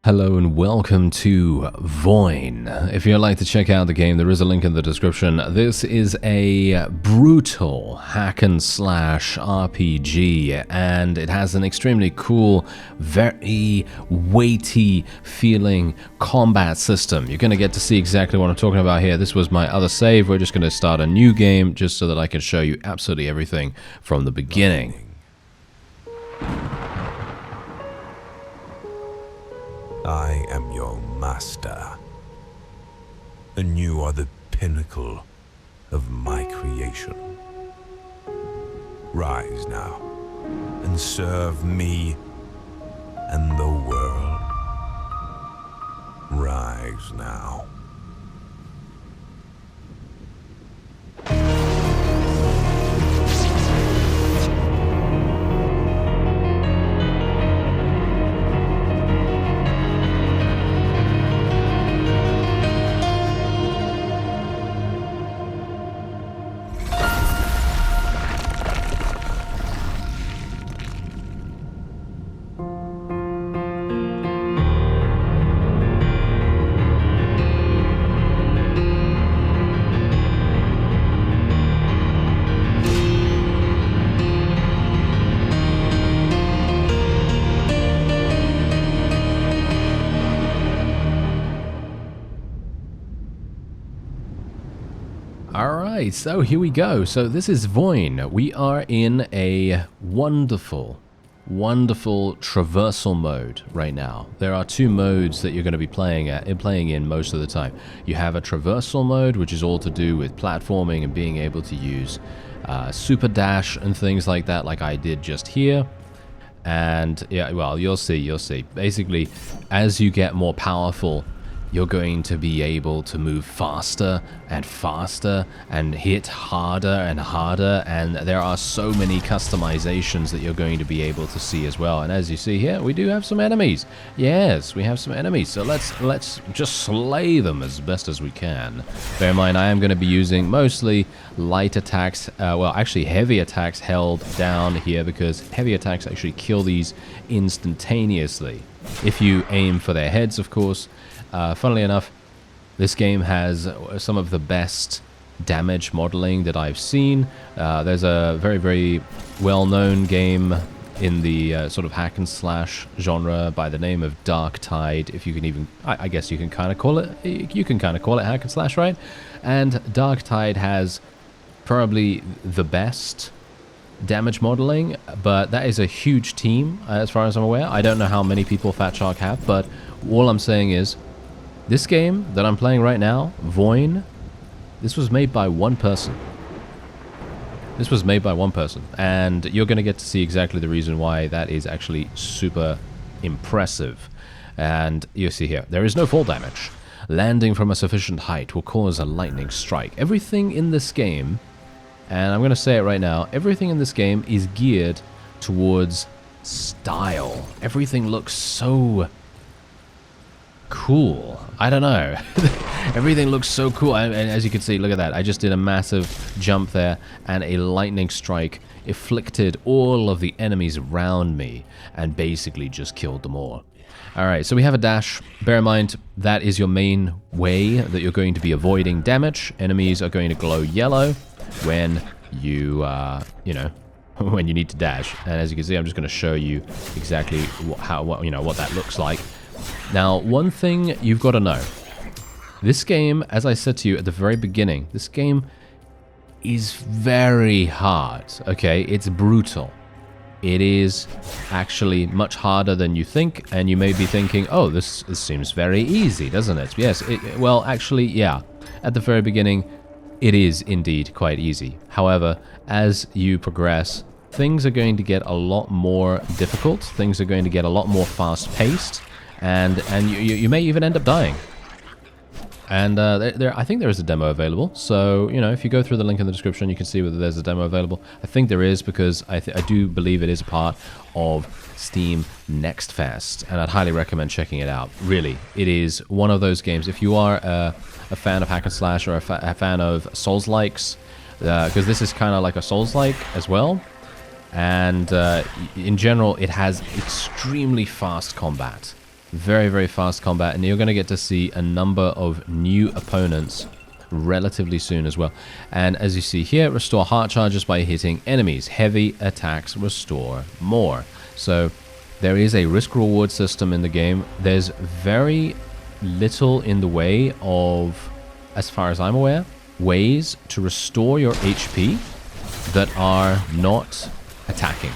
Hello and welcome to VOIN. If you'd like to check out the game, there is a link in the description. This is a brutal hack and slash RPG, and it has an extremely cool, very weighty feeling combat system. You're going to get to see exactly what I'm talking about here. This was my other save. We're just going to start a new game just so that I can show you absolutely everything from the beginning. I am your master, and you are the pinnacle of my creation. Rise now, and serve me and the world. Rise now. Alright, so here we go. So this is VOIN. We are in a wonderful traversal mode right now. There are two modes that you're going to be playing in most of the time. You have a traversal mode, which is all to do with platforming and being able to use super dash and things like that, like I did just here. And yeah, well, you'll see. Basically, as you get more powerful, you're going to be able to move faster and faster and hit harder and harder, and there are so many customizations that you're going to be able to see as well. And as you see here, we do have some enemies. Yes, we have some enemies, so let's just slay them as best as we can. Bear in mind, I am going to be using mostly light attacks, well, actually heavy attacks held down here, because heavy attacks actually kill these instantaneously. If you aim for their heads, of course. Funnily enough, this game has some of the best damage modeling that I've seen. There's a very well-known game in the sort of hack and slash genre by the name of Dark Tide. If you can even, I guess you can kind of call it. You can kind of call it hack and slash, right? And Dark Tide has probably the best damage modeling, but that is a huge team as far as I'm aware. I don't know how many people Fat Shark have, but all I'm saying is, this game that I'm playing right now, VOIN, this was made by one person. This was made by one person, and you're going to get to see exactly the reason why that is actually super impressive. And you see here, there is no fall damage. Landing from a sufficient height will cause a lightning strike. Everything in this game, and I'm going to say it right now, everything in this game is geared towards style. Everything looks so cool. I don't know. Everything looks so cool. And as you can see, look at that. I just did a massive jump there, and a lightning strike afflicted all of the enemies around me and basically just killed them all. Alright, so we have a dash. Bear in mind, that is your main way that you're going to be avoiding damage. Enemies are going to glow yellow when you, when you need to dash. And as you can see, I'm just going to show you exactly what that looks like. Now, one thing you've got to know. This game, as I said to you at the very beginning, this game is very hard, okay? It's brutal. It is actually much harder than you think, and you may be thinking, oh, this seems very easy, doesn't it? Yes, well, actually, yeah. At the very beginning, it is indeed quite easy. However, as you progress, things are going to get a lot more difficult. Things are going to get a lot more fast-paced. And you may even end up dying. And I think there is a demo available. So, if you go through the link in the description, you can see whether there's a demo available. I think there is, because I do believe it is a part of Steam Next Fest. And I'd highly recommend checking it out. Really, it is one of those games. If you are a fan of hack and slash, or a fan of Souls-likes, because this is kind of like a Souls-like as well. And in general, it has extremely fast combat. Very, very fast combat, and you're going to get to see a number of new opponents relatively soon as well. And as you see here, restore heart charges by hitting enemies. Heavy attacks restore more. So there is a risk-reward system in the game. There's very little in the way of, as far as I'm aware, ways to restore your HP that are not attacking.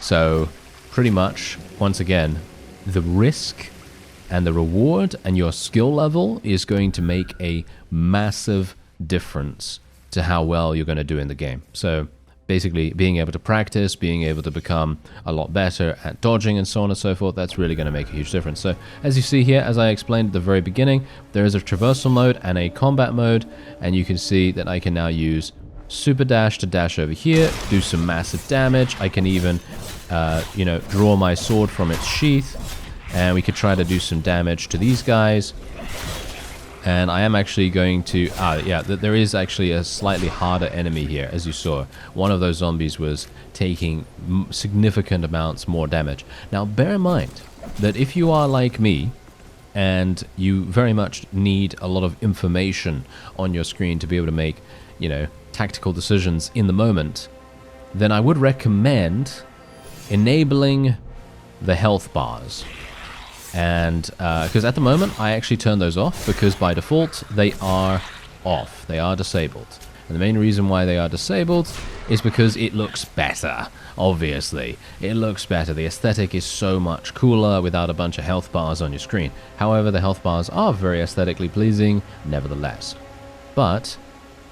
So pretty much, once again, the risk and the reward and your skill level is going to make a massive difference to how well you're going to do in the game. So basically, being able to practice, being able to become a lot better at dodging and so on and so forth, that's really going to make a huge difference. So as you see here, as I explained at the very beginning, there is a traversal mode and a combat mode, and you can see that I can now use super dash to dash over here, do some massive damage. I can even you know, draw my sword from its sheath, and we could try to do some damage to these guys. And I am actually going to, yeah, there is actually a slightly harder enemy here, as you saw. One of those zombies was taking significant amounts more damage. Now, bear in mind that if you are like me, and you very much need a lot of information on your screen to be able to make, you know, tactical decisions in the moment, then I would recommend enabling the health bars. And because at the moment I actually turn those off, because by default they are off, they are disabled. And the main reason why they are disabled is because it looks better. Obviously it looks better. The aesthetic is so much cooler without a bunch of health bars on your screen. However, the health bars are very aesthetically pleasing nevertheless. But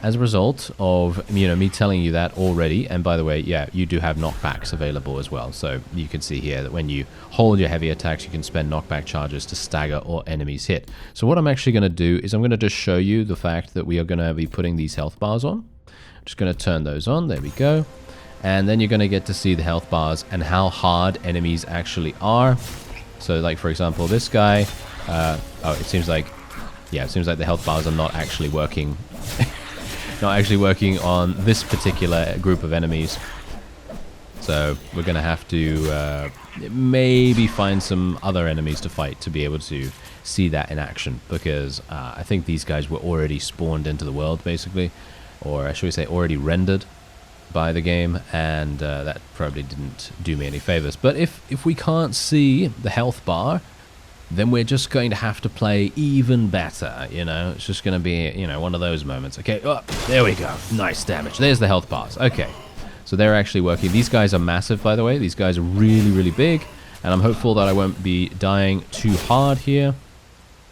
as a result of, you know, me telling you that already, and by the way, yeah, you do have knockbacks available as well. So you can see here that when you hold your heavy attacks, you can spend knockback charges to stagger or enemies hit. So what I'm actually going to do is I'm going to just show you the fact that we are going to be putting these health bars on. I'm just going to turn those on. There we go. And then you're going to get to see the health bars and how hard enemies actually are. So like, for example, this guy, oh, it seems like, yeah, it seems like the health bars are not actually working. Not actually working on this particular group of enemies. So we're going to have to maybe find some other enemies to fight to be able to see that in action. Because I think these guys were already spawned into the world, basically. Or should we say already rendered by the game. And that probably didn't do me any favors. But if we can't see the health bar, then we're just going to have to play even better, you know? It's just going to be, you know, one of those moments. Okay, oh, there we go. Nice damage. There's the health bars. Okay, so they're actually working. These guys are massive, by the way. These guys are really, really big, and I'm hopeful that I won't be dying too hard here.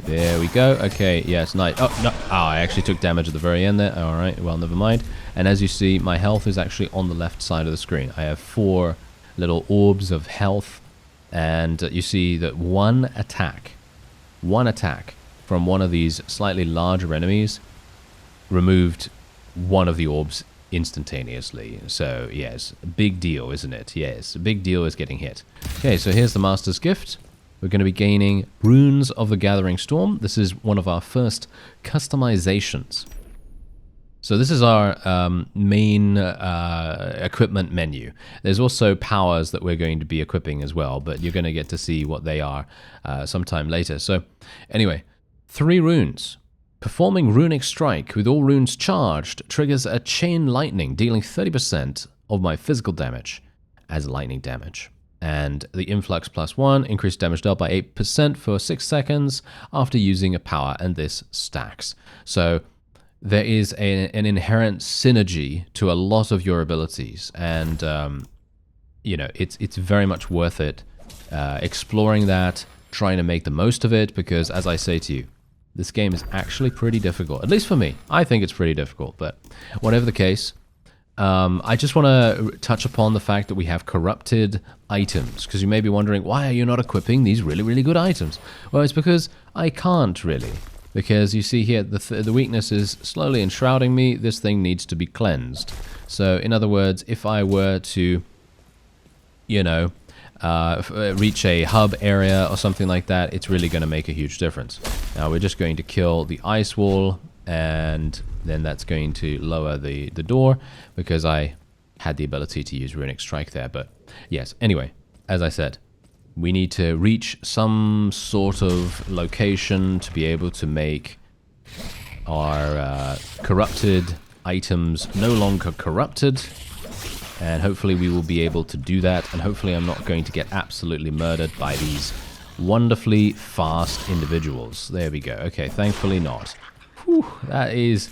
There we go. Okay, yeah, it's nice. Oh, no. Oh, I actually took damage at the very end there. All right, well, never mind. And as you see, my health is actually on the left side of the screen. I have 4 little orbs of health. And you see that one attack from one of these slightly larger enemies removed one of the orbs instantaneously. So yes, big deal, isn't it? Yes, a big deal is getting hit. Okay, so here's the Master's Gift. We're going to be gaining Runes of the Gathering Storm. This is one of our first customizations. So this is our main equipment menu. There's also powers that we're going to be equipping as well, but you're going to get to see what they are sometime later. So anyway, 3 runes. Performing Runic Strike with all runes charged triggers a chain lightning, dealing 30% of my physical damage as lightning damage. And the influx +1, increased damage dealt by 8% for 6 seconds after using a power, and this stacks. So there is an inherent synergy to a lot of your abilities, and you know, it's very much worth it exploring that, trying to make the most of it, because as I say to you, this game is actually pretty difficult. At least for me, I think it's pretty difficult. But whatever the case, I just want to touch upon the fact that we have corrupted items, because you may be wondering, why are you not equipping these really, really good items? Well, it's because I can't really. Because you see here, the weakness is slowly enshrouding me. This thing needs to be cleansed. So, in other words, if I were to, you know, reach a hub area or something like that, it's really going to make a huge difference. Now, we're just going to kill the ice wall, and then that's going to lower the door, because I had the ability to use Runic Strike there. But, yes, anyway, as I said, We need to reach some sort of location to be able to make our corrupted items no longer corrupted. And hopefully we will be able to do that. And hopefully I'm not going to get absolutely murdered by these wonderfully fast individuals. There we go. Okay, thankfully not. Whew, that is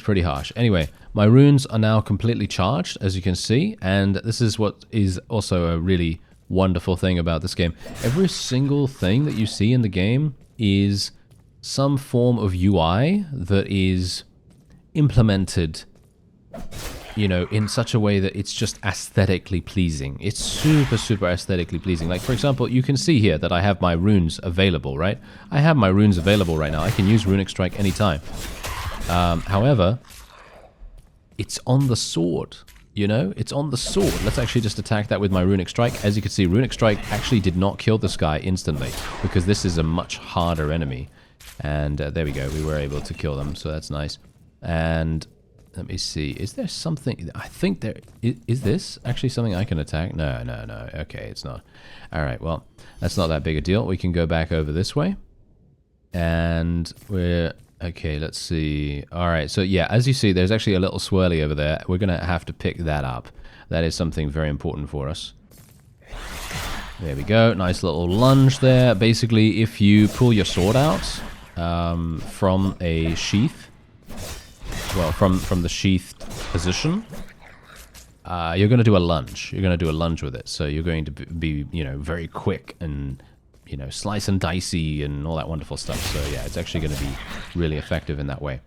pretty harsh. Anyway, my runes are now completely charged, as you can see. And this is what is also a really wonderful thing about this game. Every single thing that you see in the game is some form of UI that is implemented, you know, in such a way that it's just aesthetically pleasing. It's super, super aesthetically pleasing. Like, for example, you can see here that I have my runes available, right? I have my runes available right now. I can use Runic Strike anytime. However, it's on the sword, you know? It's on the sword. Let's actually just attack that with my Runic Strike. As you can see, Runic Strike actually did not kill this guy instantly because this is a much harder enemy. And there we go. We were able to kill them, so that's nice. And let me see. Is there something? I think there is this actually something I can attack? No, no, no. Okay, it's not. All right, well, that's not that big a deal. We can go back over this way. And we're... Okay, let's see. All right, so yeah, as you see, there's actually a little swirly over there. We're going to have to pick that up. That is something very important for us. There we go. Nice little lunge there. Basically, if you pull your sword out from a sheath, well, from the sheathed position, you're going to do a lunge. You're going to do a lunge with it. So you're going to be, you know, very quick and, you know, slice and dicey and all that wonderful stuff. So yeah, it's actually going to be really effective in that way.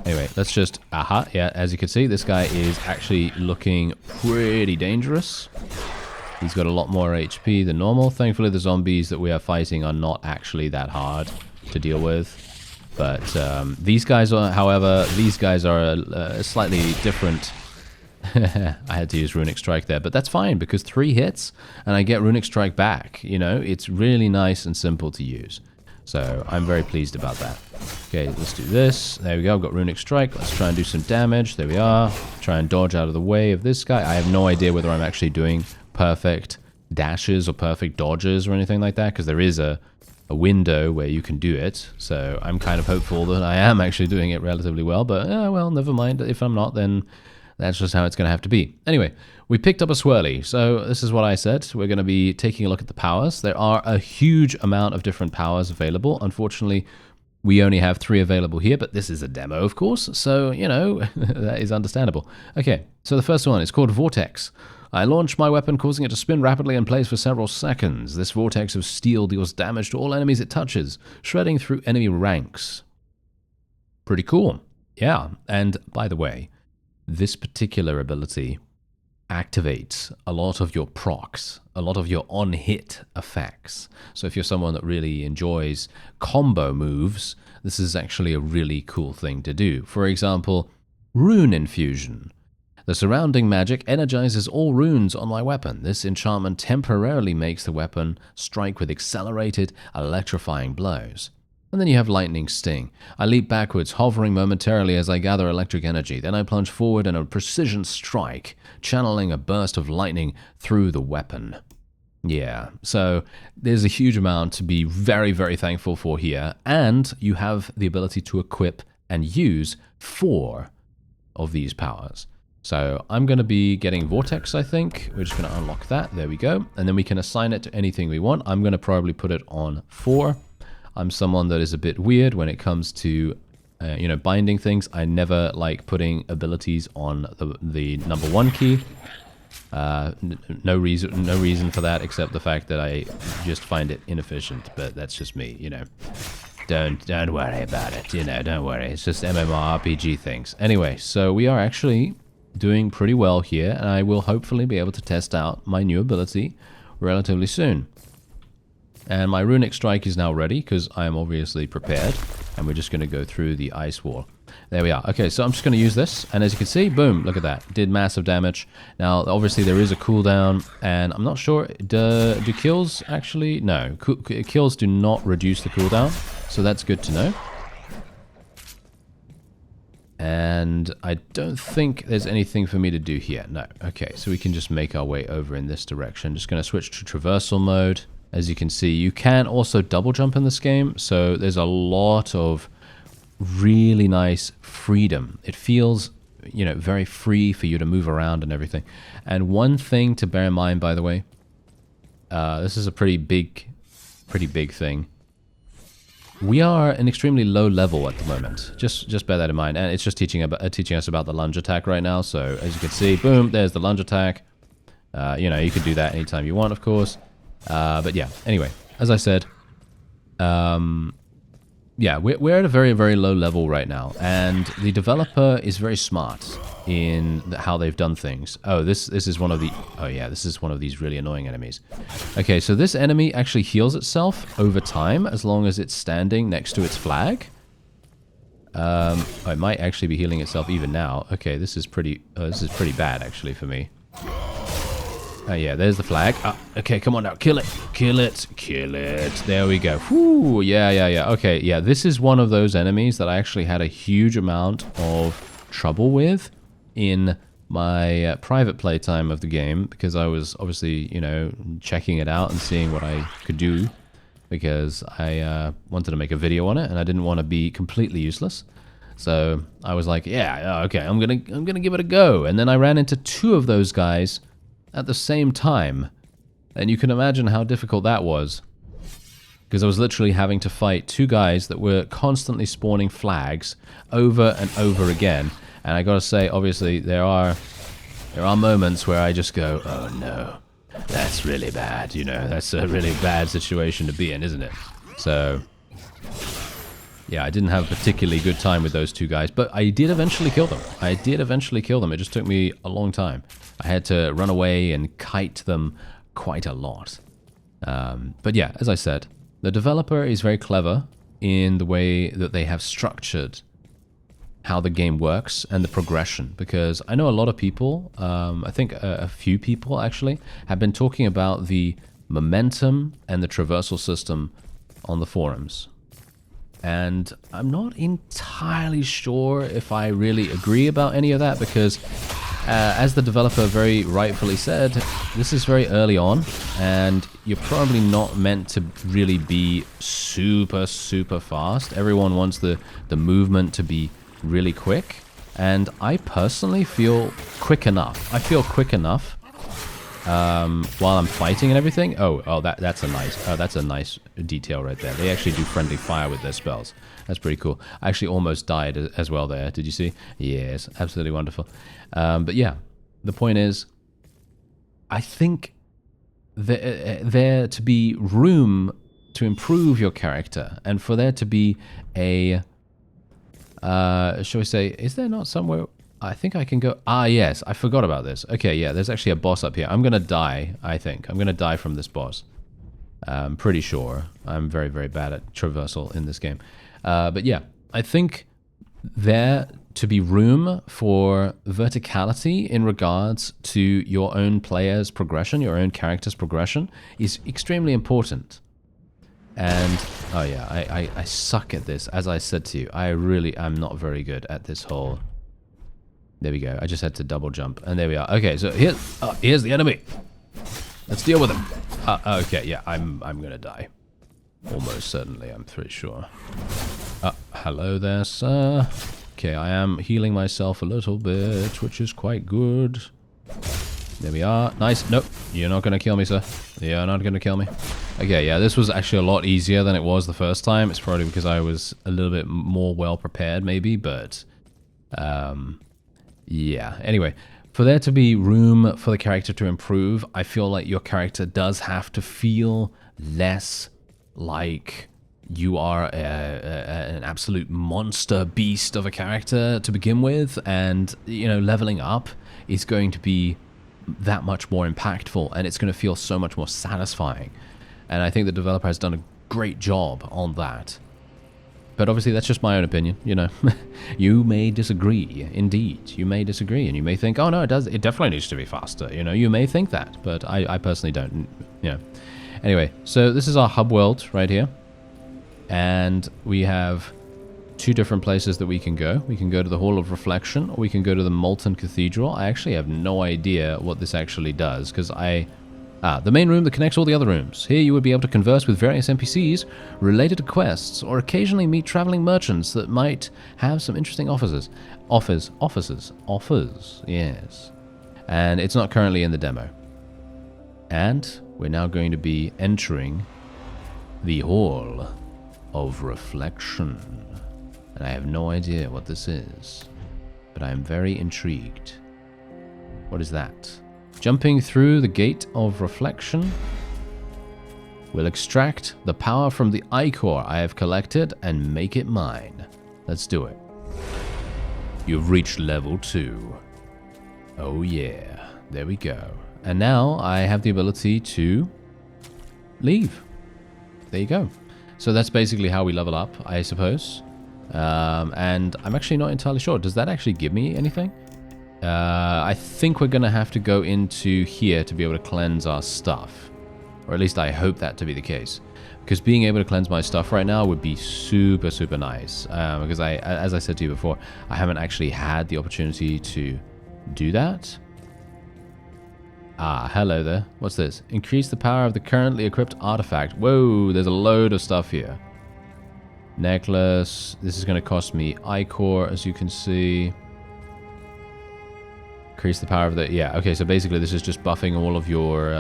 Anyway, let's just, yeah, as you can see, this guy is actually looking pretty dangerous. He's got a lot more HP than normal. Thankfully, the zombies that we are fighting are not actually that hard to deal with. But these guys are, however, these guys are a slightly different. I had to use Runic Strike there, but that's fine because 3 hits and I get Runic Strike back. You know, it's really nice and simple to use. So I'm very pleased about that. Okay, let's do this. There we go. I've got Runic Strike. Let's try and do some damage. There we are. Try and dodge out of the way of this guy. I have no idea whether I'm actually doing perfect dashes or perfect dodges or anything like that because there is a window where you can do it. So I'm kind of hopeful that I am actually doing it relatively well. But, well, never mind. If I'm not, then... that's just how it's going to have to be. Anyway, we picked up a swirly. So this is what I said. We're going to be taking a look at the powers. There are a huge amount of different powers available. Unfortunately, we only have 3 available here, but this is a demo, of course. So, you know, that is understandable. Okay, so the first one is called Vortex. I launch my weapon, causing it to spin rapidly in place for several seconds. This vortex of steel deals damage to all enemies it touches, shredding through enemy ranks. Pretty cool. Yeah, and by the way, this particular ability activates a lot of your procs, a lot of your on-hit effects. So if you're someone that really enjoys combo moves, this is actually a really cool thing to do. For example, Rune Infusion. The surrounding magic energizes all runes on my weapon. This enchantment temporarily makes the weapon strike with accelerated, electrifying blows. And then you have Lightning Sting. I leap backwards, hovering momentarily as I gather electric energy. Then I plunge forward in a precision strike, channeling a burst of lightning through the weapon. Yeah, so there's a huge amount to be very, very thankful for here. And you have the ability to equip and use 4 of these powers. So I'm going to be getting Vortex, I think. We're just going to unlock that. There we go. And then we can assign it to anything we want. I'm going to probably put it on 4. I'm someone that is a bit weird when it comes to, you know, binding things. I never like putting abilities on the number 1 key. No reason for that except the fact that I just find it inefficient. But that's just me, you know. Don't worry about it, you know. Don't worry. It's just MMORPG things. Anyway, so we are actually doing pretty well here, and I will hopefully be able to test out my new ability relatively soon. And my Runic Strike is now ready because I am obviously prepared. And we're just going to go through the ice wall. There we are. Okay, so I'm just going to use this. And as you can see, boom, look at that. Did massive damage. Now, obviously, there is a cooldown. And I'm not sure, do kills actually? No, kills do not reduce the cooldown. So that's good to know. And I don't think there's anything for me to do here. No. Okay, so we can just make our way over in this direction. Just going to switch to traversal mode. as you can see. You can also double jump in this game, so there's a lot of really nice freedom. It feels, you know, very free for you to move around and everything. And one thing to bear in mind, by the way, this is a pretty big thing. We are an extremely low level at the moment. Just bear that in mind. And it's just teaching us about the lunge attack right now. So as you can see, boom, there's the lunge attack. You know, you can do that anytime you want, of course. But yeah, anyway, as I said, yeah, we're at a very, very low level right now, and the developer is very smart in how they've done things. Oh, this is one of the... Oh yeah, this is one of these really annoying enemies. Okay, so this enemy actually heals itself over time as long as it's standing next to its flag. It might actually be healing itself even now. Okay, this is pretty bad actually for me. Oh yeah, there's the flag. Okay, come on now, kill it, kill it, kill it. There we go. Whew, yeah. Okay, yeah, this is one of those enemies that I actually had a huge amount of trouble with in my private playtime of the game, because I was obviously, you know, checking it out and seeing what I could do, because I wanted to make a video on it and I didn't want to be completely useless. So I was like, yeah, okay, I'm gonna give it a go. And then I ran into two of those guys at the same time, and you can imagine how difficult that was, because I was literally having to fight two guys that were constantly spawning flags over and over again. And I gotta say, obviously, there are moments where I just go, oh no, that's really bad, you know, that's a really bad situation to be in, isn't it? So yeah, I didn't have a particularly good time with those two guys, but I did eventually kill them. It just took me a long time. I had to run away and kite them quite a lot. But yeah, as I said, the developer is very clever in the way that they have structured how the game works and the progression, because I know a lot of people, I think a few people actually, have been talking about the momentum and the traversal system on the forums. And I'm not entirely sure if I really agree about any of that, because as the developer very rightfully said, this is very early on, and you're probably not meant to really be super, super fast. Everyone wants the movement to be really quick, and I personally feel quick enough. I feel quick enough while I'm fighting and everything. Oh, that's a nice detail right there. They actually do friendly fire with their spells. That's pretty cool. I actually almost died as well there. Did you see? Yes, absolutely wonderful. But yeah, the point is, I think there to be room to improve your character, and for there to be a, shall we say, is there not somewhere... I think I can go... Ah, yes, I forgot about this. Okay, yeah, there's actually a boss up here. I'm going to die, I think. I'm going to die from this boss. I'm pretty sure. I'm very, very bad at traversal in this game. But yeah, I think there to be room for verticality in regards to your own player's progression, your own character's progression, is extremely important. And, oh yeah, I suck at this. As I said to you, I really am not very good at this whole... There we go. I just had to double jump, and there we are. Okay, so here's the enemy. Let's deal with him. Okay, yeah, I'm gonna die. Almost certainly, I'm pretty sure. Hello there, sir. Okay, I am healing myself a little bit, which is quite good. There we are. Nice. Nope, you're not gonna kill me, sir. You're not gonna kill me. Okay, yeah, this was actually a lot easier than it was the first time. It's probably because I was a little bit more well prepared, maybe, but... yeah, anyway, for there to be room for the character to improve, I feel like your character does have to feel less like you are an absolute monster beast of a character to begin with, and, you know, leveling up is going to be that much more impactful, and it's going to feel so much more satisfying. And I think the developer has done a great job on that. But obviously, that's just my own opinion, you know. You may disagree, indeed. You may disagree, and you may think, oh no, it definitely needs to be faster, you know. You may think that, but I personally don't, you know. Anyway, so this is our hub world right here. And we have two different places that we can go. We can go to the Hall of Reflection, or we can go to the Molten Cathedral. I actually have no idea what this actually does, because I The main room that connects all the other rooms. Here you would be able to converse with various NPCs related to quests, or occasionally meet traveling merchants that might have some interesting offers, yes. And it's not currently in the demo. And we're now going to be entering the Hall of Reflection. And I have no idea what this is, but I am very intrigued. What is that? Jumping through the Gate of Reflection will extract the power from the ichor I have collected and make it mine. Let's do it. You've reached level 2. Oh yeah, there we go. And now I have the ability to leave. There you go. So that's basically how we level up, I suppose. And I'm actually not entirely sure. Does that actually give me anything? I think we're going to have to go into here to be able to cleanse our stuff. Or at least I hope that to be the case. Because being able to cleanse my stuff right now would be super, super nice. Because as I said to you before, I haven't actually had the opportunity to do that. Hello there. What's this? Increase the power of the currently equipped artifact. Whoa, there's a load of stuff here. Necklace. This is going to cost me ichor, as you can see. Increase the power of the... Yeah, okay, so basically this is just buffing all of your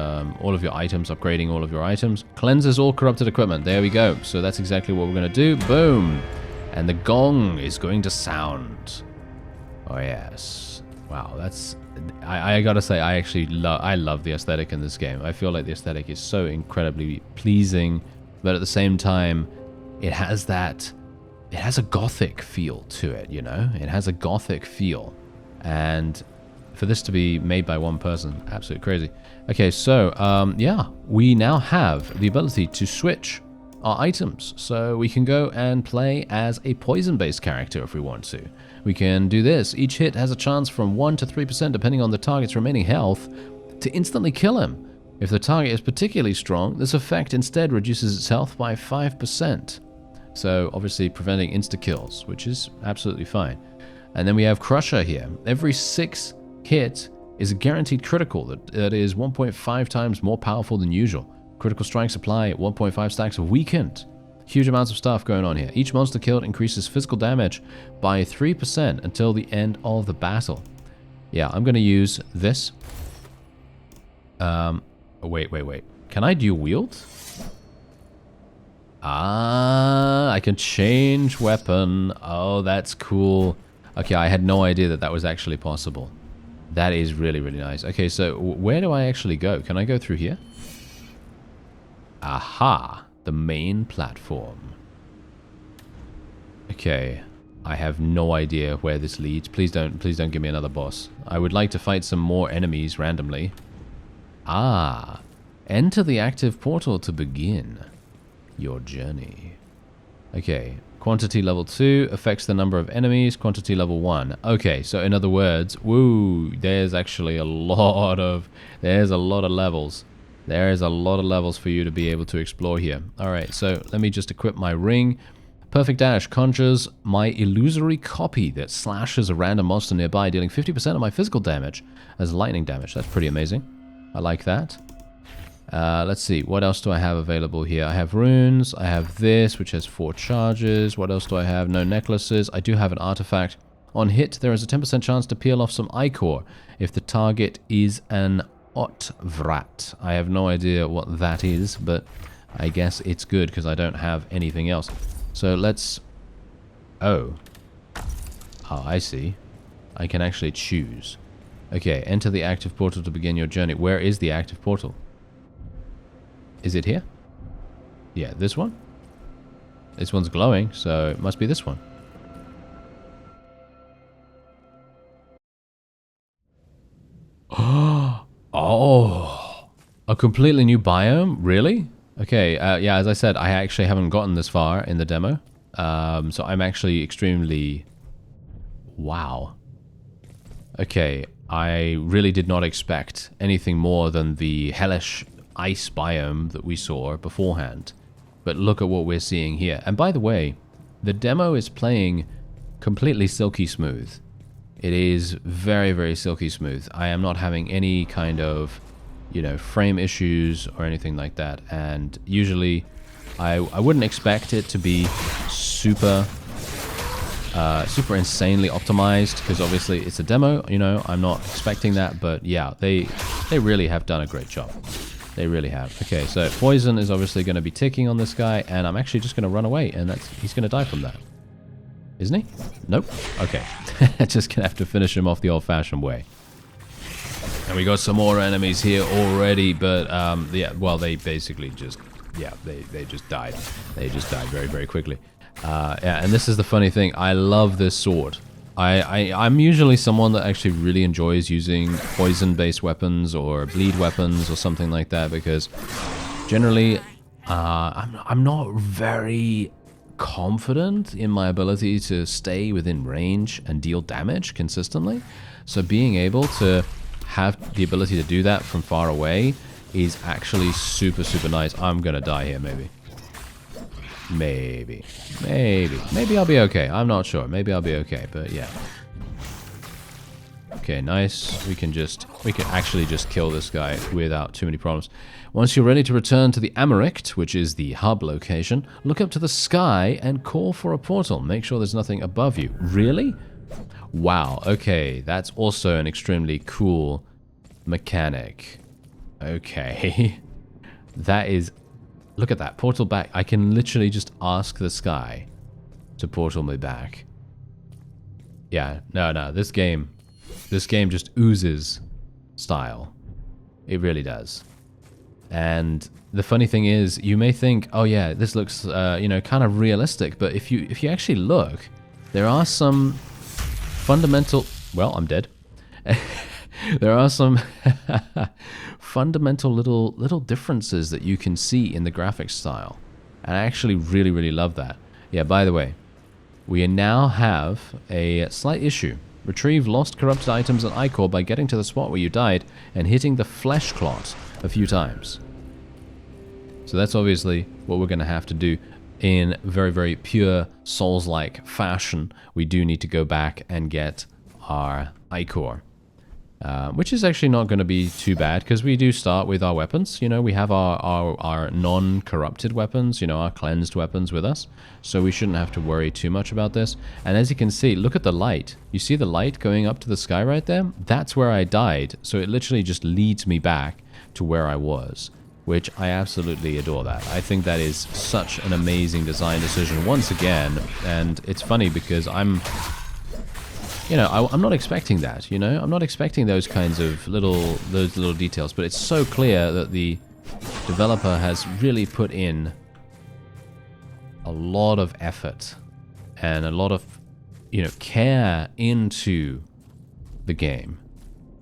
items, upgrading all of your items. Cleanses all corrupted equipment. There we go. So that's exactly what we're going to do. Boom! And the gong is going to sound. Oh, yes. Wow, that's... I gotta say, I love the aesthetic in this game. I feel like the aesthetic is so incredibly pleasing, but at the same time, it has a gothic feel to it, you know? It has a gothic feel. And for this to be made by one person, absolutely crazy. Okay, so, yeah, we now have the ability to switch our items. So we can go and play as a poison-based character if we want to. We can do this. Each hit has a chance from 1 to 3%, depending on the target's remaining health, to instantly kill him. If the target is particularly strong, this effect instead reduces its health by 5%. So obviously preventing insta-kills, which is absolutely fine. And then we have Crusher here. Every 6 hit is a guaranteed critical that is 1.5 times more powerful than usual. Critical strikes apply 1.5 stacks of weakened. Huge amounts of stuff going on here. Each monster killed increases physical damage by 3% until the end of the battle. Yeah, I'm going to use this. Wait. Can I dual wield? I can change weapon. Oh, that's cool. Okay, I had no idea that that was actually possible. That is really, really nice. Okay, so where do I actually go? Can I go through here? Aha, the main platform. Okay, I have no idea where this leads. Please don't give me another boss. I would like to fight some more enemies randomly. Enter the active portal to begin your journey. Okay, quantity level 2 affects the number of enemies, quantity level 1. Okay, so in other words, woo, there's actually a lot of levels. There is a lot of levels for you to be able to explore here. Alright, so let me just equip my ring. Perfect Dash conjures my illusory copy that slashes a random monster nearby, dealing 50% of my physical damage as lightning damage. That's pretty amazing. I like that. Let's see, what else do I have available here? I have runes, I have this, which has 4 charges. What else do I have? No necklaces. I do have an artifact. On hit, there is a 10% chance to peel off some ichor if the target is an Otvrat. I have no idea what that is, but I guess it's good because I don't have anything else. So let's... Oh, I see. I can actually choose. Okay, enter the active portal to begin your journey. Where is the active portal? Is it here? Yeah, this one? This one's glowing, so it must be this one. Oh, a completely new biome? Really? Okay, yeah, as I said, I actually haven't gotten this far in the demo. So I'm actually extremely... Wow. Okay, I really did not expect anything more than the hellish ice biome that we saw beforehand. But look at what we're seeing here. And by the way, the demo is playing completely silky smooth. It is very, very silky smooth. I am not having any kind of, you know, frame issues or anything like that. And usually I wouldn't expect it to be super insanely optimized, because obviously it's a demo, you know, I'm not expecting that, but yeah, they really have done a great job. They really have. Okay, so poison is obviously going to be ticking on this guy, and I'm actually just going to run away, and he's going to die from that. Isn't he? Nope. Okay. Just going to have to finish him off the old-fashioned way. And we got some more enemies here already, but yeah, well, they basically just, yeah, they just died. They just died very, very quickly. Yeah, and this is the funny thing. I love this sword. I'm usually someone that actually really enjoys using poison-based weapons or bleed weapons or something like that, because generally I'm not very confident in my ability to stay within range and deal damage consistently. So being able to have the ability to do that from far away is actually super, super nice. I'm gonna die here, maybe. Maybe I'll be okay. I'm not sure. Maybe I'll be okay, but yeah. Okay, nice. We can actually just kill this guy without too many problems. Once you're ready to return to the Americt, which is the hub location, look up to the sky and call for a portal. Make sure there's nothing above you. Really? Wow, okay. That's also an extremely cool mechanic. Okay. That is... Look at that, portal back. I can literally just ask the sky to portal me back. Yeah, no, this game just oozes style. It really does. And the funny thing is, you may think, oh yeah, this looks, you know, kind of realistic, but if you actually look, there are some fundamental... Well, I'm dead. There are some fundamental little differences that you can see in the graphics style. And I actually really, really love that. Yeah, by the way, we now have a slight issue. Retrieve lost corrupted items and ichor by getting to the spot where you died and hitting the flesh clot a few times. So that's obviously what we're going to have to do in very, very pure Souls-like fashion. We do need to go back and get our ichor. Which is actually not going to be too bad, because we do start with our weapons. You know, we have our non-corrupted weapons, you know, our cleansed weapons with us. So we shouldn't have to worry too much about this. And as you can see, look at the light. You see the light going up to the sky right there? That's where I died. So it literally just leads me back to where I was, which I absolutely adore that. I think that is such an amazing design decision once again. And it's funny because I'm not expecting that, you know? I'm not expecting those kinds of little details, but it's so clear that the developer has really put in a lot of effort and a lot of, you know, care into the game.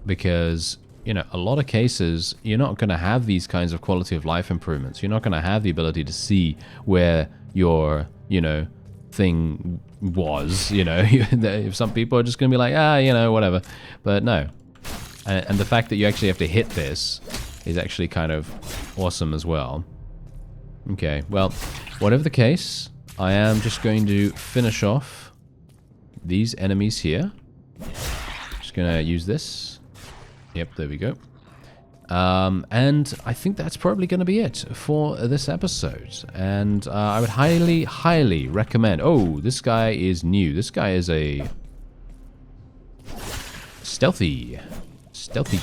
Because, you know, a lot of cases, you're not going to have these kinds of quality of life improvements. You're not going to have the ability to see where your, you know, thing was, you know. If some people are just going to be like, you know, whatever. But no. And the fact that you actually have to hit this is actually kind of awesome as well. Okay, well, whatever the case, I am just going to finish off these enemies here. Just going to use this. Yep, there we go. And I think that's probably going to be it for this episode. And I would highly, highly recommend... Oh, this guy is new. This guy is a stealthy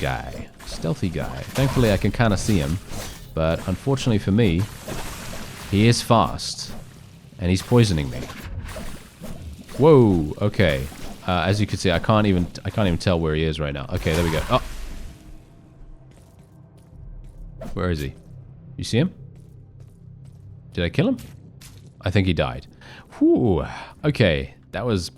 guy. Stealthy guy. Thankfully, I can kind of see him. But unfortunately for me, he is fast. And he's poisoning me. Whoa, okay. As you can see, I can't even tell where he is right now. Okay, there we go. Oh! Where is he? You see him? Did I kill him? I think he died. Whew. Okay, that was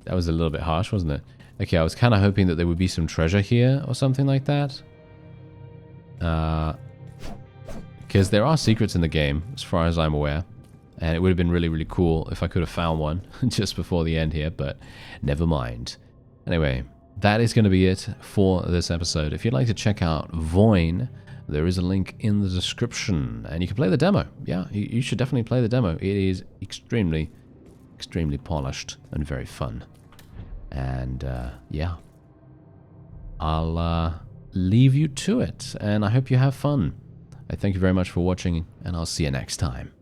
a little bit harsh, wasn't it? Okay, I was kind of hoping that there would be some treasure here or something like that. Because there are secrets in the game, as far as I'm aware. And it would have been really, really cool if I could have found one just before the end here, but never mind. Anyway, that is going to be it for this episode. If you'd like to check out VOIN, there is a link in the description, and you can play the demo. Yeah, you should definitely play the demo. It is extremely, extremely polished and very fun. And yeah, I'll leave you to it, and I hope you have fun. I thank you very much for watching, and I'll see you next time.